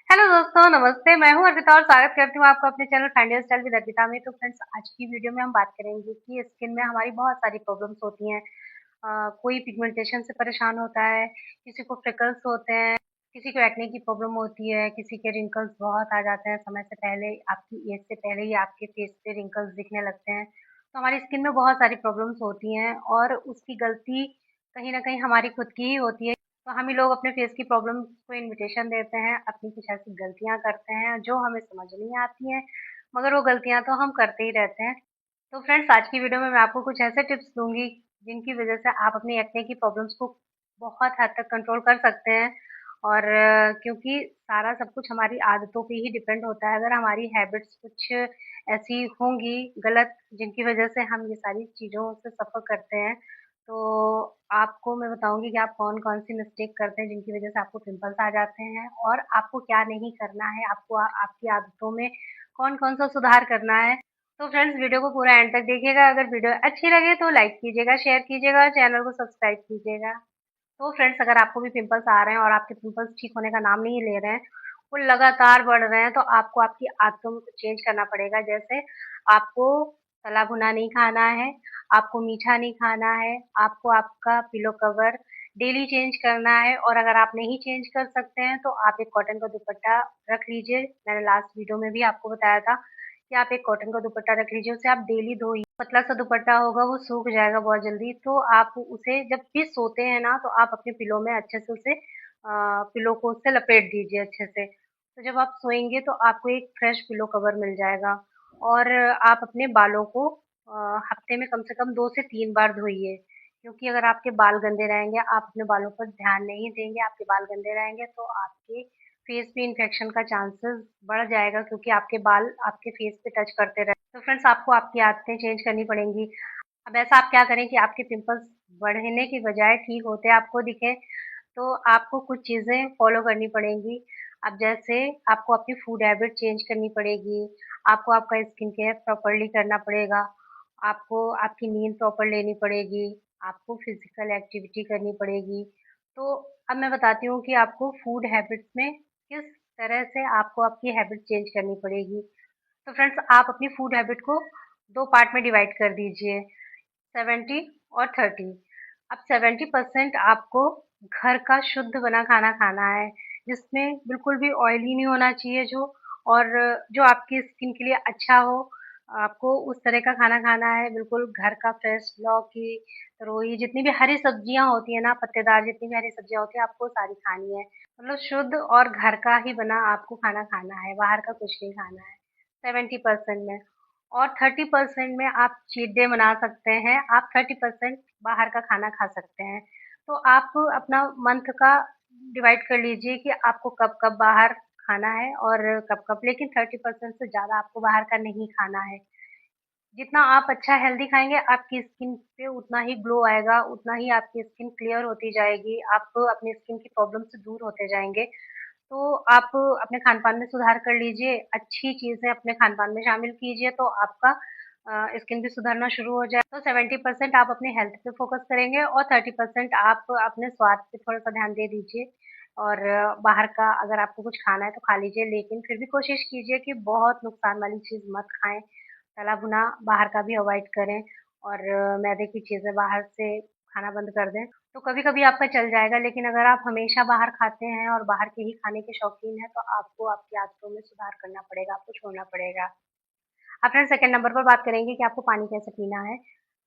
Hello दोस्तों, नमस्ते। मैं हूं अर्पिता और स्वागत करती हूं आपको अपने channel find your style with Arpita में। तो फ्रेंड्स, आज की वीडियो में हम बात करेंगे कि स्किन में हमारी बहुत सारी प्रॉब्लम्स होती हैं। कोई पिगमेंटेशन से परेशान होता है, किसी को फ्रिकल्स होते हैं, किसी को एक्ने की प्रॉब्लम होती है, किसी के रिंकल्स बहुत आ जाते हैं समय से पहले, आपकी एज से पहले ही आपके फेस पे रिंकल्स दिखने लगते हैं। तो हमारी स्किन में बहुत सारी प्रॉब्लम्स होती हैं और उसकी गलती कहीं ना कहीं हमारी खुद की ही होती है। तो हम ही लोग अपने फेस की प्रॉब्लम को इनविटेशन देते हैं, अपनी कुछ ऐसी गलतियां करते हैं जो हमें समझ नहीं आती हैं, मगर वो गलतियां तो हम करते ही रहते हैं। तो फ्रेंड्स, आज की वीडियो में मैं आपको कुछ ऐसे टिप्स दूंगी जिनकी वजह से आप अपनी एक्ने की प्रॉब्लम्स को बहुत हद तक कंट्रोल कर सकते हैं। और क्योंकि सारा सब कुछ हमारी आदतों पे ही डिपेंड होता है। अगर हमारी हैबिट्स कुछ ऐसी होंगी गलत, जिनकी वजह से हम ये सारी चीज़ों से सफ़र करते हैं, तो आपको मैं बताऊंगी कि आप कौन-कौन सी मिस्टेक करते हैं जिनकी वजह से आपको पिंपल्स आ जाते हैं और आपको क्या नहीं करना है, आपको आपकी आदतों में कौन-कौन सा सुधार करना है। तो फ्रेंड्स, वीडियो को पूरा एंड तक देखिएगा। अगर वीडियो अच्छी लगे तो लाइक कीजिएगा, शेयर कीजिएगा और चैनल को सब्सक्राइब कीजिएगा। तो फ्रेंड्स, अगर आपको भी पिंपल्स आ रहे हैं और आपके पिंपल्स ठीक होने का नाम नहीं ले रहे हैं, वो लगातार बढ़ रहे हैं, तो आपको आपकी आदतों में कुछ चेंज करना पड़ेगा। जैसे आपको तला भुना नहीं खाना है, आपको मीठा नहीं खाना है, आपको आपका पिलो कवर डेली चेंज करना है। और अगर आप नहीं चेंज कर सकते हैं तो आप एक कॉटन का दुपट्टा रख लीजिए। मैंने लास्ट वीडियो में भी आपको बताया था कि आप एक कॉटन का दुपट्टा रख लीजिए, उसे आप डेली धोइए। पतला सा दुपट्टा होगा, वो सूख जाएगा बहुत जल्दी। तो आप उसे जब भी सोते हैं ना, तो आप अपने पिलो में अच्छे से उसे पिलो को उससे लपेट दीजिए अच्छे से। तो जब आप सोएंगे तो आपको एक फ्रेश पिलो कवर मिल जाएगा। और आप अपने बालों को हफ्ते में कम से कम 2 से 3 बार धोइए। क्योंकि अगर आपके बाल गंदे रहेंगे, आप अपने बालों पर ध्यान नहीं देंगे, आपके बाल गंदे रहेंगे, तो आपके फेस पे इन्फेक्शन का चांसेस बढ़ जाएगा, क्योंकि आपके बाल आपके फेस पे टच करते रहे। तो फ्रेंड्स, आपको आपकी आदतें चेंज करनी पड़ेंगी। अब ऐसा आप क्या करें कि आपके पिंपल्स बढ़ने की बजाय ठीक होते आपको दिखे। तो आपको कुछ चीज़ें फॉलो करनी पड़ेंगी। अब जैसे आपको अपनी फूड हैबिट चेंज करनी पड़ेगी, आपको आपका स्किन केयर प्रॉपर्ली करना पड़ेगा, आपको आपकी नींद प्रॉपर लेनी पड़ेगी, आपको फिजिकल एक्टिविटी करनी पड़ेगी। तो अब मैं बताती हूँ कि आपको फूड हैबिट्स में किस तरह से आपको आपकी हैबिट चेंज करनी पड़ेगी। तो फ्रेंड्स, आप अपनी फूड हैबिट को 2 पार्ट में डिवाइड कर दीजिए, 70 और 30। अब 70% आपको घर का शुद्ध बना खाना खाना है, जिसमें बिल्कुल भी ऑयली नहीं होना चाहिए, जो और जो आपकी स्किन के लिए अच्छा हो। आपको उस तरह का खाना खाना है, बिल्कुल घर का फ्रेश लौकी, तरोई, जितनी भी हरी सब्जियां होती है ना, पत्तेदार जितनी भी हरी सब्जियां होती है, आपको सारी खानी है। मतलब शुद्ध और घर का ही बना आपको खाना खाना है, बाहर का कुछ नहीं खाना है 70% में। और 30% में आप चीट डे मना सकते हैं, आप 30% बाहर का खाना खा सकते हैं। तो आप अपना मंथ का डिवाइड कर लीजिए कि आपको कब कब बाहर खाना है और कब कब, लेकिन 30% से ज़्यादा आपको बाहर का नहीं खाना है। जितना आप अच्छा हेल्दी खाएंगे, आपकी स्किन पे उतना ही ग्लो आएगा, उतना ही आपकी स्किन क्लियर होती जाएगी, आप अपनी स्किन की प्रॉब्लम से दूर होते जाएंगे। तो आप अपने खान-पान में सुधार कर लीजिए, अच्छी चीज़ें अपने खान-पान में शामिल कीजिए, तो आपका स्किन भी सुधरना शुरू हो जाए। तो 70% आप अपनी हेल्थ पे फ़ोकस करेंगे और 30% आप अपने स्वाद पे थोड़ा-सा ध्यान दे दीजिए। और बाहर का अगर आपको कुछ खाना है तो खा लीजिए, लेकिन फिर भी कोशिश कीजिए कि बहुत नुकसान वाली चीज़ मत खाएँ। तला-भुना बाहर का भी अवॉइड करें और मैदे की चीज़ें बाहर से खाना बंद कर दें। तो कभी-कभी आपका चल जाएगा, लेकिन अगर आप हमेशा बाहर खाते हैं और बाहर के ही खाने के शौकीन हैं, तो आपको आपकी आदतों में सुधार करना पड़ेगा, आपको छोड़ना पड़ेगा। अब फ्रेंड्स, सेकंड नंबर पर बात करेंगे कि आपको पानी कैसे पीना है।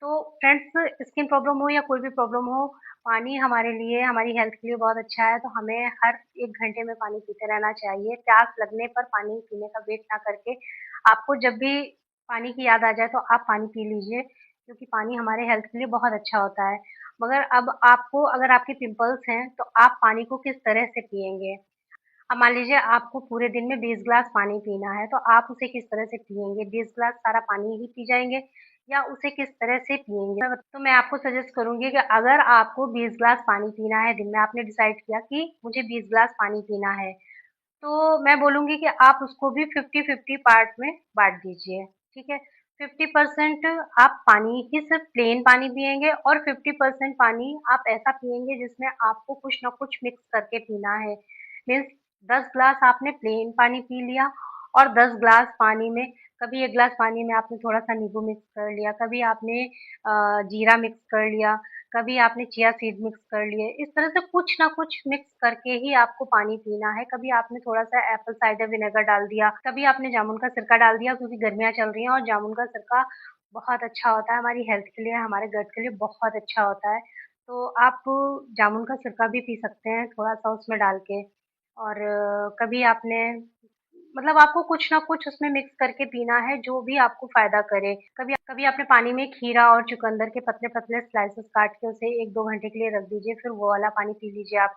तो फ्रेंड्स, स्किन प्रॉब्लम हो या कोई भी प्रॉब्लम हो, पानी हमारे लिए, हमारी हेल्थ के लिए बहुत अच्छा है। तो हमें हर 1 घंटे में पानी पीते रहना चाहिए। प्यास लगने पर पानी पीने का वेट ना करके, आपको जब भी पानी की याद आ जाए तो आप पानी पी लीजिए, क्योंकि पानी हमारे हेल्थ के लिए बहुत अच्छा होता है। मगर अब आपको, अगर आपके पिंपल्स हैं, तो आप पानी को किस तरह से पिएँगे? अब मान लीजिए आपको पूरे दिन में 20 ग्लास पानी पीना है, तो आप उसे किस तरह से पिएँगे? 20 ग्लास सारा पानी ही पी जाएँगे या उसे किस तरह से पिएँगे? तो मैं आपको सजेस्ट करूँगी कि अगर आपको 20 ग्लास पानी पीना है दिन में, आपने डिसाइड किया कि मुझे 20 ग्लास पानी पीना है, तो मैं बोलूँगी कि आप उसको भी 50-50 पार्ट में बाँट दीजिए, ठीक है? 50% आप पानी ही सिर्फ़ प्लेन पानी पिएँगे और 50% पानी आप ऐसा पिएँगे जिसमें आपको कुछ ना कुछ मिक्स करके पीना है। मीन्स 10 ग्लास आपने प्लेन पानी पी लिया और 10 ग्लास पानी में कभी 1 ग्लास पानी में आपने थोड़ा-सा नींबू मिक्स कर लिया, कभी आपने जीरा मिक्स कर लिया, कभी आपने चिया सीड मिक्स कर लिए। इस तरह से कुछ ना कुछ मिक्स करके ही आपको पानी पीना है। कभी आपने थोड़ा-सा एप्पल साइडर विनेगर डाल दिया, कभी आपने जामुन का सिरका डाल दिया क्योंकि गर्मियाँ चल रही हैं और जामुन का सिरका बहुत अच्छा होता है, हमारी हेल्थ के लिए, हमारे गट के लिए बहुत अच्छा होता है। तो आप जामुन का सिरका भी पी सकते हैं थोड़ा-सा उसमें डाल के। और कभी आपने मतलब आपको कुछ ना कुछ उसमें मिक्स करके पीना है जो भी आपको फ़ायदा करे। कभी कभी आपने पानी में खीरा और चुकंदर के पतले-पतले स्लाइसेस काट के उसे 1-2 घंटे के लिए रख दीजिए, फिर वो वाला पानी पी लीजिए आप।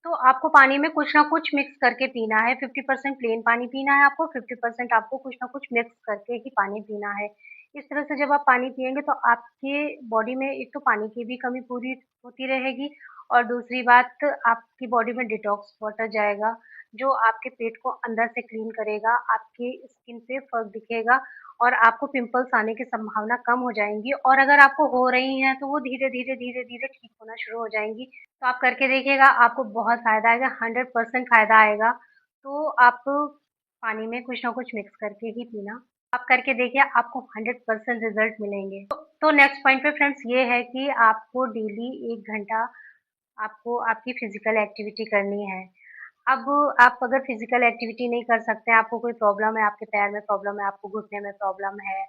तो आपको पानी में कुछ ना कुछ मिक्स करके पीना है, 50% प्लेन पानी पीना है आपको, 50% आपको कुछ ना कुछ मिक्स करके ही पानी पीना है। इस तरह से जब आप पानी पिएँगे तो आपके बॉडी में एक तो पानी की भी कमी पूरी होती रहेगी और दूसरी बात आपकी बॉडी में डिटॉक्स वाटर जाएगा, जो आपके पेट को अंदर से क्लीन करेगा, आपकी स्किन पे फ़र्क दिखेगा और आपको पिंपल्स आने की संभावना कम हो जाएँगी और अगर आपको हो रही हैं, तो वो धीरे-धीरे, धीरे-धीरे ठीक होना शुरू हो जाएँगी। तो आप करके देखिएगा, आपको बहुत फ़ायदा आएगा, 100% फ़ायदा आएगा। तो आप पानी में कुछ ना कुछ मिक्स करके ही पीना। आप करके देखिए, आपको 100% रिज़ल्ट मिलेंगे। तो नेक्स्ट पॉइंट पे फ्रेंड्स ये है कि आपको डेली 1 घंटा आपको आपकी फिज़िकल एक्टिविटी करनी है। अब आप अगर फिज़िकल एक्टिविटी नहीं कर सकते हैं, आपको कोई प्रॉब्लम है, आपके पैर में प्रॉब्लम है, आपको घुटने में प्रॉब्लम है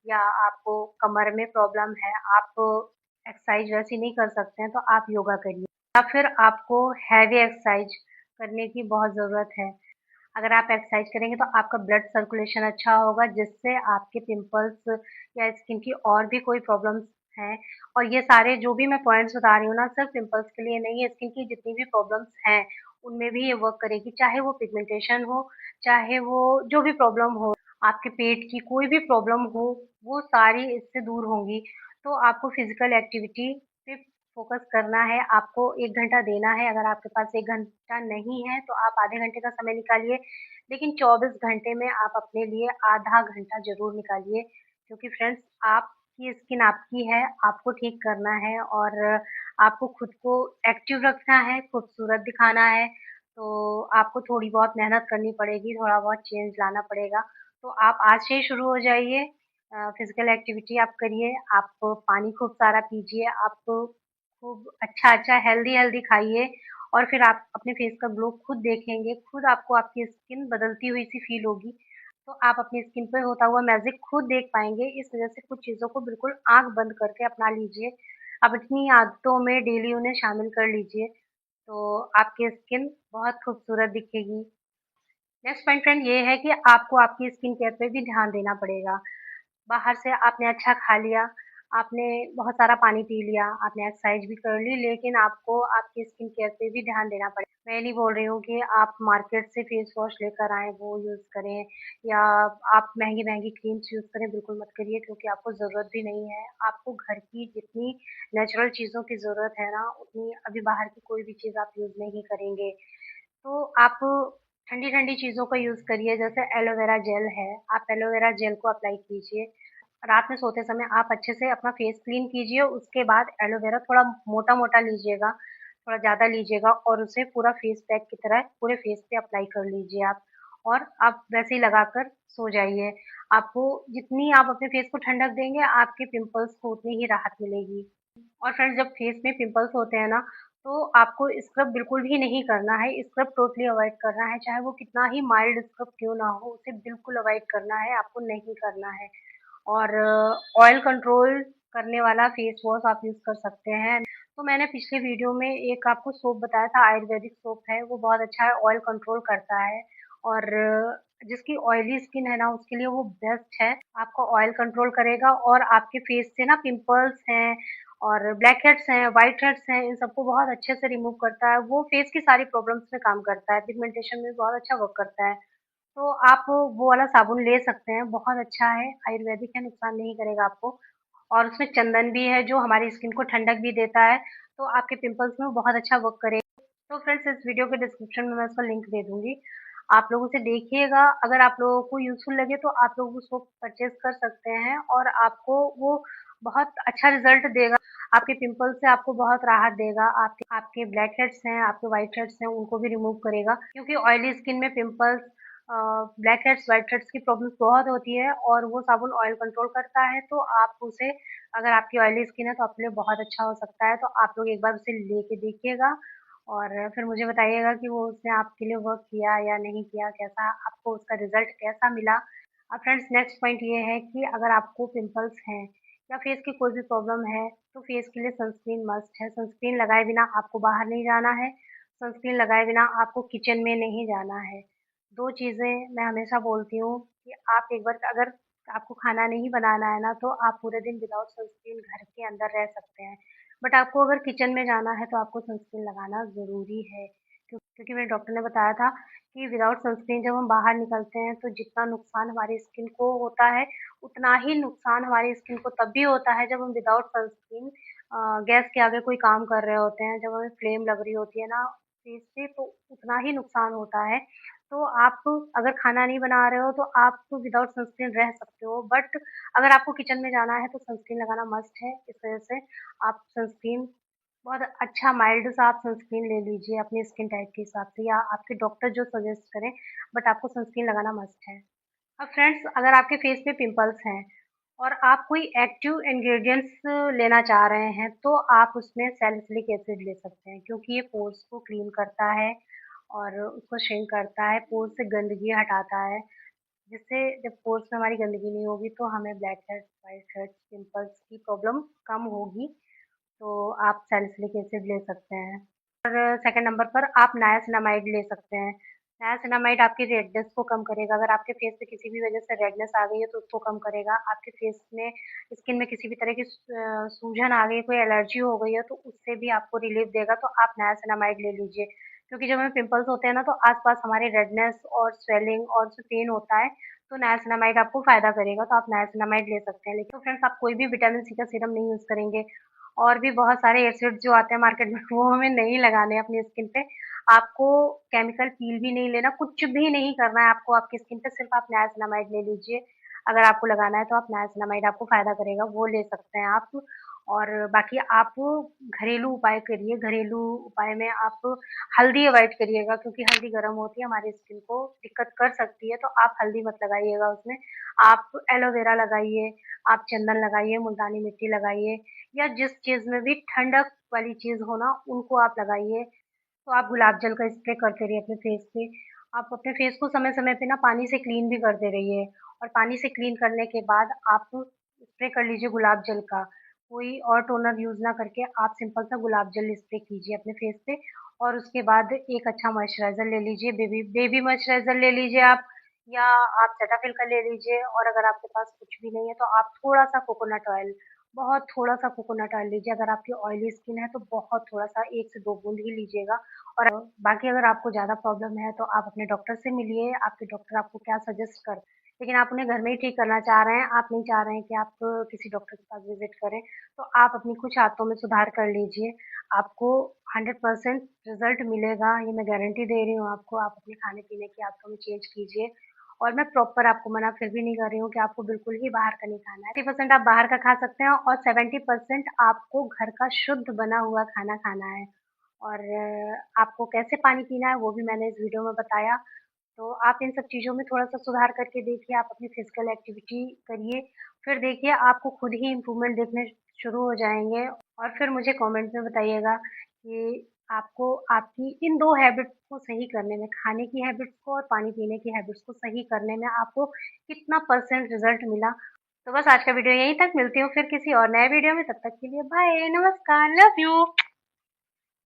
या आपको कमर में प्रॉब्लम है, आप एक्सरसाइज वैसी नहीं कर सकते हैं, तो आप योगा करिए। या फिर आपको हैवी एक्सरसाइज करने की बहुत ज़रूरत है। अगर आप एक्सरसाइज करेंगे तो आपका ब्लड सर्कुलेशन अच्छा होगा जिससे आपके पिंपल्स या स्किन की और भी कोई प्रॉब्लम्स हैं और ये सारे जो भी मैं पॉइंट्स बता रही हूँ ना सिर्फ पिंपल्स के लिए नहीं है, स्किन की जितनी भी प्रॉब्लम्स हैं उनमें भी ये वर्क करेगी, चाहे वो पिगमेंटेशन हो, चाहे वो जो भी प्रॉब्लम हो, आपके पेट की कोई भी प्रॉब्लम हो, वो सारी इससे दूर होंगी। तो आपको फिजिकल एक्टिविटी पे फोकस करना है, आपको 1 घंटा देना है, अगर आपके पास 1 घंटा नहीं है, तो आप आधे घंटे का समय निकालिए, लेकिन 24 घंटे में आप अपने लिए आधा घंटा ज़रूर निकालिए, क्योंकि फ्रेंड्स आपकी स्किन आपकी है, आपको ठीक करना है और आपको खुद को एक्टिव रखना है, खूबसूरत दिखाना है, तो आपको थोड़ी बहुत मेहनत करनी पड़ेगी, थोड़ा बहुत चेंज लाना पड़ेगा। तो आप आज से ही शुरू हो जाइए, फिज़िकल एक्टिविटी आप करिए, आप पानी खूब सारा पीजिए, आप खूब अच्छा-अच्छा, हेल्दी-हेल्दी खाइए और फिर आप अपने फेस का ग्लो खुद देखेंगे, खुद आपको आपकी स्किन बदलती हुई सी फ़ील होगी। तो आप अपनी स्किन पे होता हुआ मैजिक खुद देख पाएँगे, इस वज़ह से कुछ चीज़ों को बिल्कुल आँख बंद करके अपना लीजिए। आप अपनी आदतों में डेली उन्हें शामिल कर लीजिए, तो आपकी स्किन बहुत खूबसूरत दिखेगी। नेक्स्ट पॉइंट फ्रेंड ये है कि आपको आपकी स्किन केयर पे भी ध्यान देना पड़ेगा। बाहर से आपने अच्छा खा लिया, आपने बहुत सारा पानी पी लिया, आपने एक्सरसाइज भी कर ली, लेकिन आपको आपकी स्किन केयर पे भी ध्यान देना पड़ेगा। मैं ये नहीं बोल रही हूँ कि आप मार्केट से फेस वॉश लेकर आएँ, वो यूज़ करें या आप महँगी-महँगी क्रीम्स यूज़ करें, बिल्कुल मत करिए क्योंकि आपको ज़रूरत भी नहीं है। आपको घर की जितनी नेचुरल चीज़ों की ज़रूरत है ना, उतनी अभी बाहर की कोई भी चीज़ आप यूज़ नहीं करेंगे। तो आप ठंडी-ठंडी चीज़ों का यूज़ करिए, जैसे एलोवेरा जेल है, आप एलोवेरा जेल को अप्लाई कीजिए। रात में सोते समय आप अच्छे से अपना फेस क्लीन कीजिए, उसके बाद एलोवेरा थोड़ा मोटा-मोटा लीजिएगा, थोड़ा ज़्यादा लीजिएगा और उसे पूरा फेस पैक की तरह पूरे फेस पे अप्लाई कर लीजिए आप और आप वैसे ही लगाकर सो जाइए। आपको जितनी आप अपने फेस को ठंडक देंगे, आपके पिंपल्स को उतनी ही राहत मिलेगी। और फ्रेंड्स जब फेस में पिंपल्स होते हैं ना, तो आपको स्क्रब बिल्कुल भी नहीं करना है, स्क्रब टोटली अवॉइड करना है, चाहे वो कितना ही माइल्ड स्क्रब क्यों ना हो, उसे बिल्कुल अवॉइड करना है, आपको नहीं करना है। और ऑयल कंट्रोल करने वाला फेस वॉश आप यूज़ कर सकते हैं। तो मैंने पिछले वीडियो में एक आपको सोप बताया था, आयुर्वेदिक सोप है, वो बहुत अच्छा है, ऑयल कंट्रोल करता है और जिसकी ऑयली स्किन है ना, उसके लिए वो बेस्ट है। आपका ऑयल कंट्रोल करेगा और आपके फेस से ना पिंपल्स हैं और ब्लैक हेड्स हैं, व्हाइट हेड्स हैं, इन सबको बहुत अच्छे से रिमूव करता है। वो फेस की सारी प्रॉब्लम्स में काम करता है, पिगमेंटेशन में बहुत अच्छा वर्क करता है। तो आप वो वाला साबुन ले सकते हैं, बहुत अच्छा है, आयुर्वेदिक है, नुकसान नहीं करेगा आपको और उसमें चंदन भी है जो हमारी स्किन को ठंडक भी देता है, तो आपके पिंपल्स में वो बहुत अच्छा वर्क करेगा। तो फ्रेंड्स इस वीडियो के डिस्क्रिप्शन में मैं इसका लिंक दे दूँगी, आप लोग उसे देखिएगा, अगर आप लोगों को यूज़फुल लगे तो आप लोग उसको परचेज़ कर सकते हैं और आपको वो बहुत अच्छा रिजल्ट देगा। आपके पिंपल से आपको बहुत राहत देगा। आपके आपके ब्लैक हेड्स हैं, आपके व्हाइट हेड्स हैं, उनको भी रिमूव करेगा, क्योंकि ऑयली स्किन में pimples, black heads, white heads की प्रॉब्लम्स बहुत होती है, और वो साबुन ऑयल कंट्रोल करता है। तो आप उसे, अगर आपकी ऑयली स्किन है तो आपके लिए बहुत अच्छा हो सकता है। तो आप लोग एक बार उसे लेके देखिएगा, और फिर मुझे बताइएगा कि वो उसने आपके लिए वर्क किया या नहीं किया, कैसा आपको उसका रिजल्ट कैसा मिला। अब फ्रेंड्स, नेक्स्ट पॉइंट ये है कि अगर आपको पिंपल्स हैं या फेस की कोई भी प्रॉब्लम है, तो फेस के लिए सनस्क्रीन मस्ट है। सनस्क्रीन लगाए बिना आपको बाहर नहीं जाना है। सनस्क्रीन लगाए बिना आपको किचन में नहीं जाना है। दो चीज़ें मैं हमेशा बोलती हूँ कि आप एक बार, अगर आपको खाना नहीं बनाना है ना, तो आप पूरे दिन विदाउट सनस्क्रीन घर के अंदर रह सकते हैं। बट आपको अगर किचन में जाना है तो आपको सनस्क्रीन लगाना ज़रूरी है, क्योंकि मेरे डॉक्टर ने बताया था कि विदाउट सनस्क्रीन जब हम बाहर निकलते हैं तो जितना नुकसान हमारी स्किन को होता है, उतना ही नुकसान हमारी स्किन को तब भी होता है जब हम विदाउट सनस्क्रीन गैस के आगे कोई काम कर रहे होते हैं। जब हमें फ्लेम लग रही होती है ना फेस पे, तो उतना ही नुकसान होता है। तो आप अगर खाना नहीं बना रहे हो तो आप विदाउट सनस्क्रीन रह सकते हो, बट अगर आपको किचन में जाना है तो सनस्क्रीन लगाना मस्ट है। इस वजह से आप सनस्क्रीन, बहुत अच्छा माइल्ड सा आप सनस्क्रीन ले लीजिए अपनी स्किन टाइप के हिसाब से, या आपके डॉक्टर जो सजेस्ट करें, बट आपको सनस्क्रीन लगाना मस्ट है। अब फ्रेंड्स, अगर आपके फेस पे पिंपल्स हैं और आप कोई एक्टिव इंग्रेडिएंट्स लेना चाह रहे हैं, तो आप उसमें सैलिसिलिक एसिड ले सकते हैं, क्योंकि ये पोर्स को क्लीन करता है और उसको श्रिंक करता है, पोर्स से गंदगी हटाता है, जिससे जब पोर्स में हमारी गंदगी नहीं होगी तो हमें black heads, white heads, pimples की प्रॉब्लम कम होगी। तो आप सैलिसिलिक एसिड ले सकते हैं। और सेकंड नंबर पर आप नायासिनामाइड ले सकते हैं। नायासिनामाइड आपकी रेडनेस को कम करेगा। अगर आपके फेस पे किसी भी वजह से रेडनेस आ गई है तो उसको कम करेगा। आपके फेस में, स्किन में किसी भी तरह की सूजन आ गई, कोई एलर्जी हो गई है, तो उससे भी आपको रिलीफ देगा। तो आप नायासिनामाइड ले लीजिए, क्योंकि जब हमें पिंपल्स होते हैं ना, तो आसपास हमारे रेडनेस और स्वेलिंग और पेन होता है। तो नायासिनामाइड आपको फायदा करेगा, तो आप नायासिनामाइड ले सकते हैं। लेकिन फ्रेंड्स, आप कोई भी विटामिन सी का सीरम नहीं यूज करेंगे, और भी बहुत सारे एसिड जो आते हैं मार्केट में, वो हमें नहीं लगाने हैं अपनी स्किन पे। आपको केमिकल पील भी नहीं लेना, कुछ भी नहीं करना है आपको आपकी स्किन पे, सिर्फ आप नायासिनामाइड ले लीजिए। अगर आपको लगाना है तो आप नायासिनामाइड, आपको फायदा करेगा, वो ले सकते हैं आप। और बाकी आप घरेलू उपाय करिए। घरेलू उपाय में आप हल्दी अवॉइड करिएगा, क्योंकि हल्दी गर्म होती है, हमारी स्किन को दिक्कत कर सकती है। तो आप हल्दी मत लगाइएगा उसमें। आप एलोवेरा लगाइए, आप चंदन लगाइए, मुल्तानी मिट्टी लगाइए, या जिस चीज़ में भी ठंडक वाली चीज़ हो ना, उनको आप लगाइए। तो आप गुलाब जल का स्प्रे करते रहिए अपने फेस पे। आप अपने फेस को समय-समय पे ना पानी से क्लीन भी करते रहिए, और पानी से क्लीन करने के बाद आप स्प्रे कर लीजिए गुलाब जल का। कोई और टोनर यूज़ ना करके आप सिंपल सा गुलाब जल स्प्रे कीजिए अपने फेस पे, और उसके बाद एक अच्छा मॉइस्चराइज़र ले लीजिए, बेबी बेबी मॉइस्चराइज़र ले लीजिए आप, या आप सेटाफिल का ले लीजिए। और अगर आपके पास कुछ भी नहीं है तो आप थोड़ा-सा कोकोनट ऑयल, बहुत थोड़ा-सा कोकोनट ऑयल लीजिए। अगर आपकी ऑयली स्किन है तो बहुत थोड़ा-सा, 1 से 2 बूंद ही लीजिएगा। और बाकी अगर आपको ज़्यादा प्रॉब्लम है तो आप अपने डॉक्टर से मिलिए, आपके डॉक्टर आपको क्या सजेस्ट कर, लेकिन आप उन्हें घर में ही ठीक करना चाह रहे हैं, आप नहीं चाह रहे हैं कि आप किसी डॉक्टर के पास विज़िट करें, तो आप अपनी कुछ आदतों में सुधार कर लीजिए। आपको 100% रिज़ल्ट मिलेगा, ये मैं गारंटी दे रही हूँ आपको। आप अपने खाने-पीने की आदतों में चेंज कीजिए, और मैं प्रॉपर आपको मना फिर भी नहीं कर रही हूँ कि आपको बिल्कुल ही बाहर का नहीं खाना है। 30% आप बाहर का खा सकते हैं, और 70% आपको घर का शुद्ध बना हुआ खाना खाना है। और आपको कैसे पानी पीना है वो भी मैंने इस वीडियो में बताया। तो आप इन सब चीज़ों में थोड़ा-सा सुधार करके देखिए, आप अपनी फिज़िकल एक्टिविटी करिए, फिर देखिए आपको खुद ही इम्प्रूवमेंट दिखने शुरू हो जाएँगे। और फिर मुझे कमेंट में बताइएगा कि आपको आपकी इन 2 हैबिट्स को सही करने में, खाने की हैबिट्स को और पानी पीने की हैबिट्स को सही करने में आपको कितना परसेंट रिज़ल्ट मिला। तो बस आज का वीडियो यहीं तक, मिलती हूँ फिर किसी और नए वीडियो में, तब तक के लिए बाय, नमस्कार, लव यू।